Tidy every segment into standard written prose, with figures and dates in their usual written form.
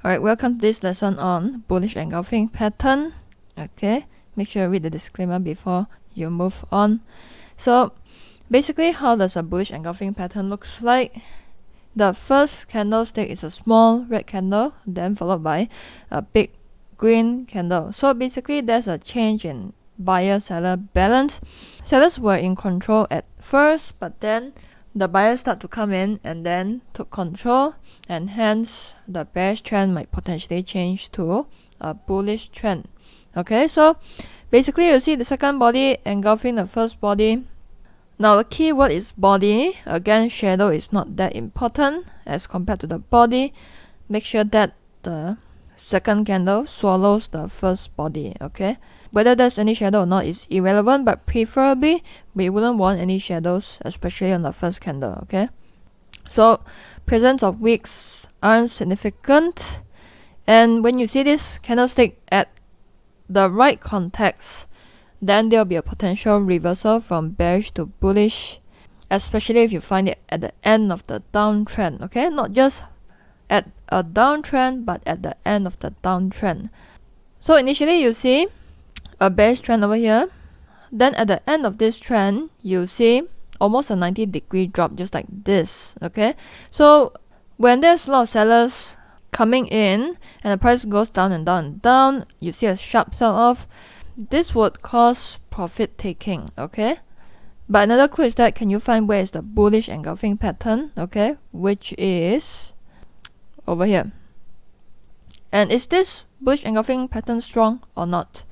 Alright, welcome to this lesson on bullish engulfing pattern. Okay, make sure you read the disclaimer before you move on. So basically, how does a bullish engulfing pattern looks like? The first candlestick is a small red candle, then followed by a big green candle. So basically, there's a change in buyer-seller balance. Sellers were in control at first, but then the buyers start to come in and then took control, and hence the bearish trend might potentially change to a bullish trend. Okay, so basically you see the second body engulfing the first body. Now the key word is body. Again, shadow is not that important as compared to the body. Make sure that the second candle swallows the first body. Okay, whether there's any shadow or not is irrelevant, but preferably we wouldn't want any shadows, especially on the first candle. Okay, so presence of wicks aren't significant, and when you see this candlestick at the right context, then there will be a potential reversal from bearish to bullish, especially if you find it at the end of the downtrend. Okay, not just at a downtrend, but at the end of the downtrend. So initially you see a bearish trend over here, then at the end of this trend you see almost a 90-degree drop, just like this. Okay, so when there's a lot of sellers coming in and the price goes down and down and down, you see a sharp sell-off. This would cause profit taking. Okay, but another clue is that, can you find where is the bullish engulfing pattern? Okay, which is over here. And is this bullish engulfing pattern strong or not?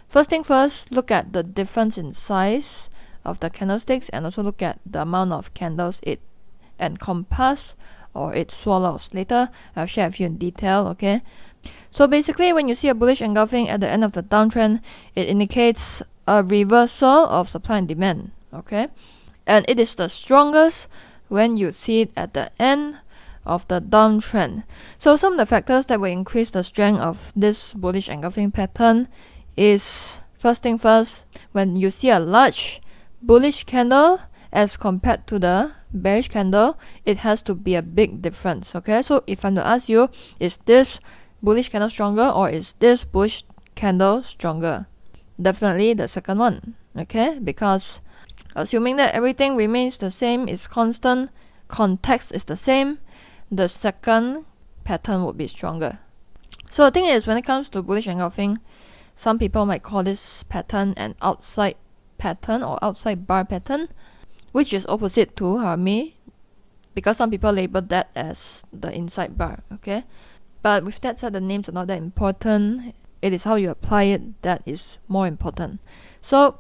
First thing first, look at the difference in size of the candlesticks, and also look at the amount of candles it encompasses or it swallows. Later I'll share with you in detail. Okay, so basically when you see a bullish engulfing at the end of the downtrend, it indicates a reversal of supply and demand. Okay, and it is the strongest when you see it at the end of the downtrend. So some of the factors that will increase the strength of this bullish engulfing pattern is, first thing first, when you see a large bullish candle as compared to the bearish candle, it has to be a big difference. Okay, so if I'm to ask you, is this bullish candle stronger or is this bullish candle stronger? Definitely the second one. Okay, because assuming that everything remains the same, is constant, context is the same, the second pattern would be stronger. So the thing is, when it comes to bullish engulfing, some people might call this pattern an outside pattern or outside bar pattern, which is opposite to Harami, because some people label that as the inside bar. Okay, but with that said, the names are not that important. It is how you apply it that is more important. So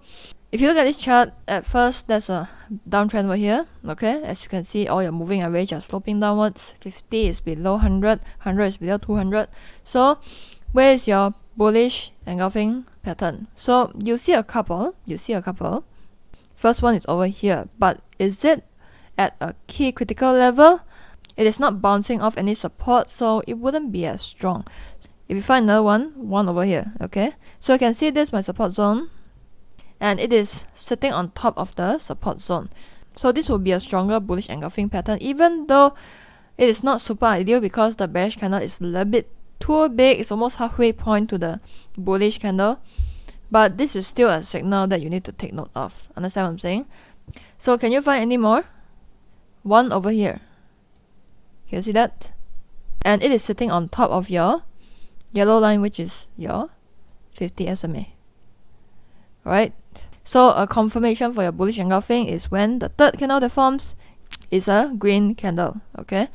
if you look at this chart, at first there's a downtrend over here. Okay, as you can see, all your moving average are sloping downwards. 50 is below 100, 100 is below 200. So where is your bullish engulfing pattern? So you see a couple. First one is over here, but is it at a key critical level? It is not bouncing off any support, so it wouldn't be as strong. If you find another one over here. Okay, so you can see this is my support zone, and it is sitting on top of the support zone. So this will be a stronger bullish engulfing pattern, even though it is not super ideal because the bearish candle is a little bit too big. It's almost halfway point to the bullish candle, but this is still a signal that you need to take note of. Understand what I'm saying? So can you find any more? One over here. Can you see that? And it is sitting on top of your yellow line, which is your 50 SMA. Right? So a confirmation for your bullish engulfing is when the third candle that forms is a green candle. Okay?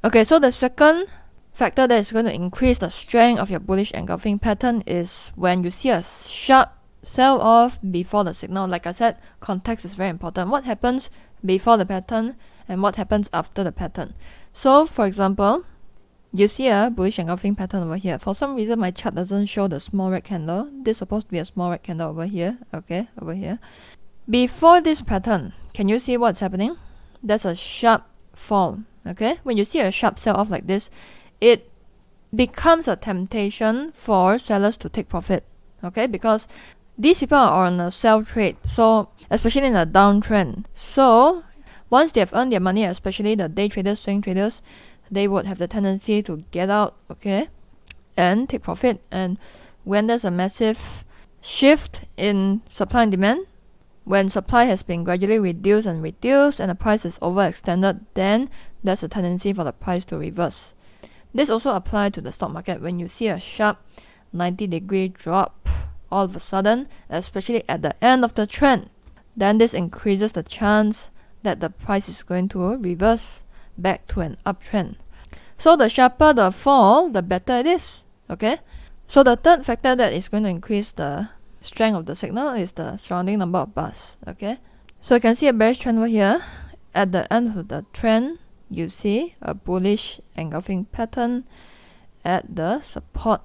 Okay, so the second factor that is going to increase the strength of your bullish engulfing pattern is when you see a sharp sell-off before the signal. Like I said, context is very important. What happens before the pattern and what happens after the pattern? So for example, you see a bullish engulfing pattern over here. For some reason my chart doesn't show the small red candle. This is supposed to be a small red candle over here. Okay, over here. Before this pattern, can you see what's happening? There's a sharp fall. Okay, when you see a sharp sell-off like this, it becomes a temptation for sellers to take profit. Okay, because these people are on a sell trade, so especially in a downtrend. So once they have earned their money, especially the day traders, swing traders, they would have the tendency to get out, okay, and take profit. And when there's a massive shift in supply and demand, when supply has been gradually reduced and the price is overextended, then there's a tendency for the price to reverse. This also applies to the stock market. When you see a sharp 90-degree drop all of a sudden, especially at the end of the trend, then this increases the chance that the price is going to reverse back to an uptrend. So the sharper the fall, the better it is, okay? So the third factor that is going to increase the strength of the signal is the surrounding number of bars, okay? So you can see a bearish trend over here. At the end of the trend, you see a bullish engulfing pattern at the support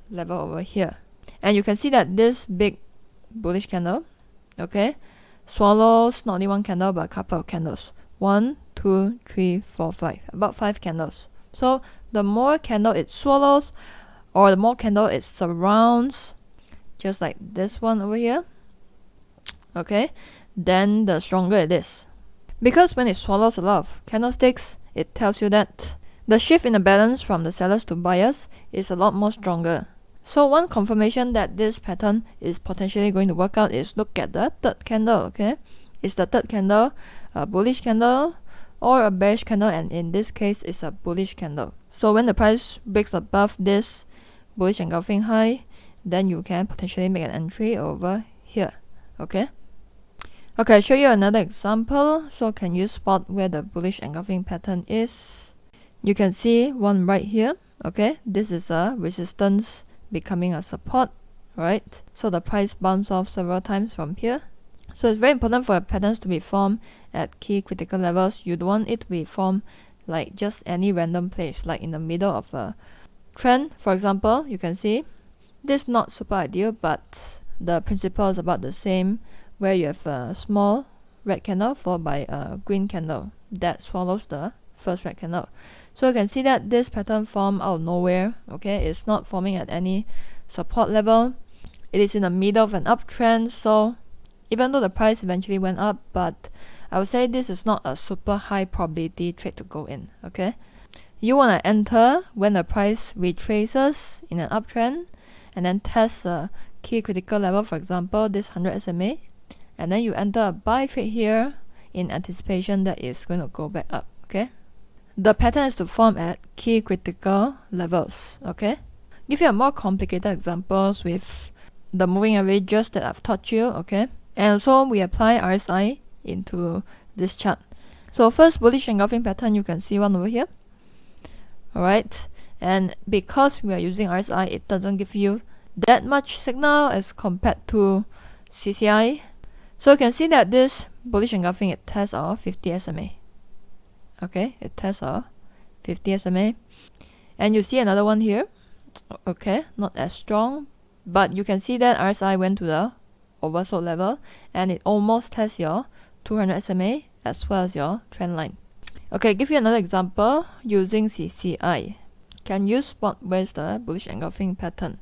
level over here. And you can see that this big bullish candle, okay, swallows not only one candle but a couple of candles. 1, 2, 3, 4, 5. About 5 candles. So the more candle it swallows, or the more candle it surrounds, just like this one over here, okay, then the stronger it is. Because when it swallows a lot of candlesticks, it tells you that the shift in the balance from the sellers to buyers is a lot more stronger. So one confirmation that this pattern is potentially going to work out is look at the third candle, okay? Is the third candle a bullish candle or a bearish candle? And in this case, it's a bullish candle. So when the price breaks above this bullish engulfing high, then you can potentially make an entry over here, okay? Okay, I'll show you another example. So can you spot where the bullish engulfing pattern is? You can see one right here, okay? This is a resistance becoming a support, right? So the price bumps off several times from here. So it's very important for patterns to be formed at key critical levels. You don't want it to be formed like just any random place, like in the middle of a trend. For example, you can see this is not super ideal, but the principle is about the same, where you have a small red candle followed by a green candle that swallows the first red candle. So you can see that this pattern formed out of nowhere, okay? It's not forming at any support level. It is in the middle of an uptrend, so even though the price eventually went up, but I would say this is not a super high probability trade to go in, okay? You want to enter when the price retraces in an uptrend and then test a key critical level, for example, this 100 SMA, and then you enter a buy trade here in anticipation that it's going to go back up, okay? The pattern is to form at key critical levels, okay? Give you a more complicated examples with the moving averages that I've taught you, okay? And also we apply RSI into this chart. So first, bullish engulfing pattern, you can see one over here. Alright, and because we are using RSI, it doesn't give you that much signal as compared to CCI. So you can see that this bullish engulfing, it tests our 50 SMA. Okay, it tests our 50 SMA. And you see another one here. Okay, not as strong, but you can see that RSI went to the oversold level and it almost tests your 200 SMA as well as your trend line. Okay, give you another example using CCI. Can you spot where's the bullish engulfing pattern?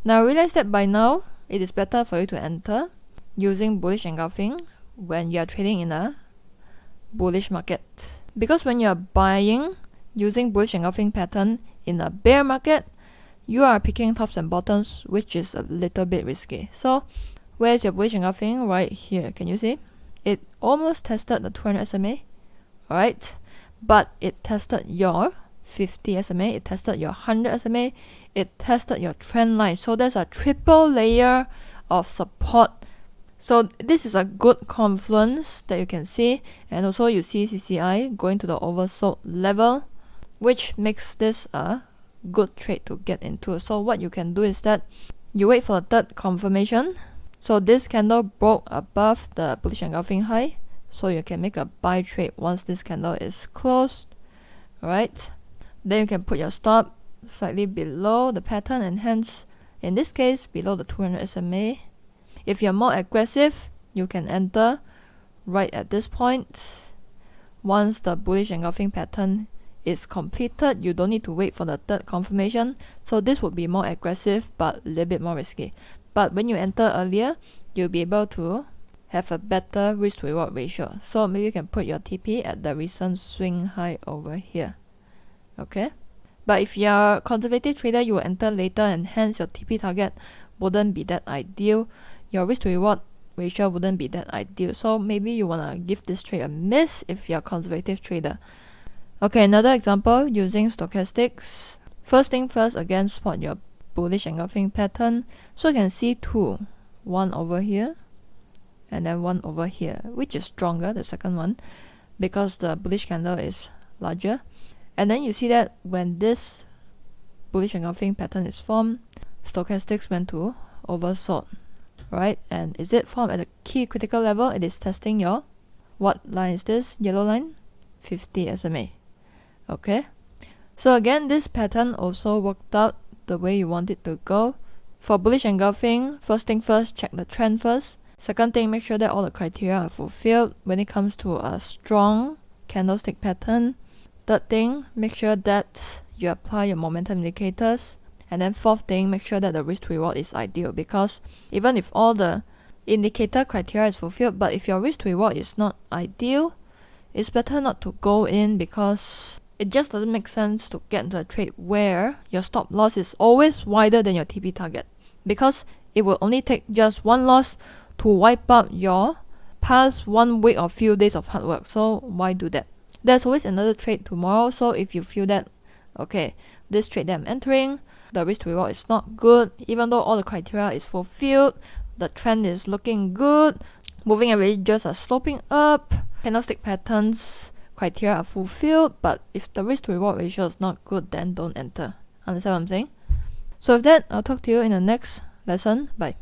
Now realize that by now it is better for you to enter using bullish engulfing when you are trading in a bullish market, because when you are buying using bullish engulfing pattern in a bear market, you are picking tops and bottoms, which is a little bit risky. So where's your bullish engulfing? Right here. Can you see? It almost tested the 200 SMA, alright? But it tested your 50 SMA, it tested your 100 SMA, it tested your trend line. So there's a triple layer of support. So this is a good confluence that you can see. And also you see CCI going to the oversold level, which makes this a good trade to get into. So what you can do is that you wait for the third confirmation. So this candle broke above the bullish engulfing high, so you can make a buy trade once this candle is closed. Alright, then you can put your stop slightly below the pattern, and hence in this case below the 200 SMA. If you're more aggressive, you can enter right at this point. Once the bullish engulfing pattern is completed, you don't need to wait for the third confirmation. So this would be more aggressive but a little bit more risky. But when you enter earlier, you'll be able to have a better risk to reward ratio. So maybe you can put your TP at the recent swing high over here. Okay, but if you're a conservative trader, you will enter later, and hence your TP target wouldn't be that ideal. Your risk to reward ratio wouldn't be that ideal. So maybe you wanna give this trade a miss if you're a conservative trader. Okay, another example using stochastics. First thing first, again, spot your bullish engulfing pattern. So you can see two, one over here and then one over here, which is stronger, the second one, because the bullish candle is larger. And then you see that when this bullish engulfing pattern is formed, stochastics went to oversold, right? And is it formed at a key critical level? It is testing your, what line is this? Yellow line? 50 SMA. Okay, so again, this pattern also worked out the way you want it to go. For bullish engulfing, first thing first, check the trend first. Second thing, make sure that all the criteria are fulfilled when it comes to a strong candlestick pattern. Third thing, make sure that you apply your momentum indicators. And then fourth thing, make sure that the risk to reward is ideal, because even if all the indicator criteria is fulfilled, but if your risk to reward is not ideal, it's better not to go in, because it just doesn't make sense to get into a trade where your stop loss is always wider than your TP target, because it will only take just one loss to wipe out your past 1 week or few days of hard work. So why do that? There's always another trade tomorrow. So if you feel that, okay, this trade that I'm entering, the risk to reward is not good, even though all the criteria is fulfilled, the trend is looking good, moving averages are sloping up, candlestick patterns criteria are fulfilled, but if the risk to reward ratio is not good, then don't enter. Understand what I'm saying? So with that, I'll talk to you in the next lesson. Bye.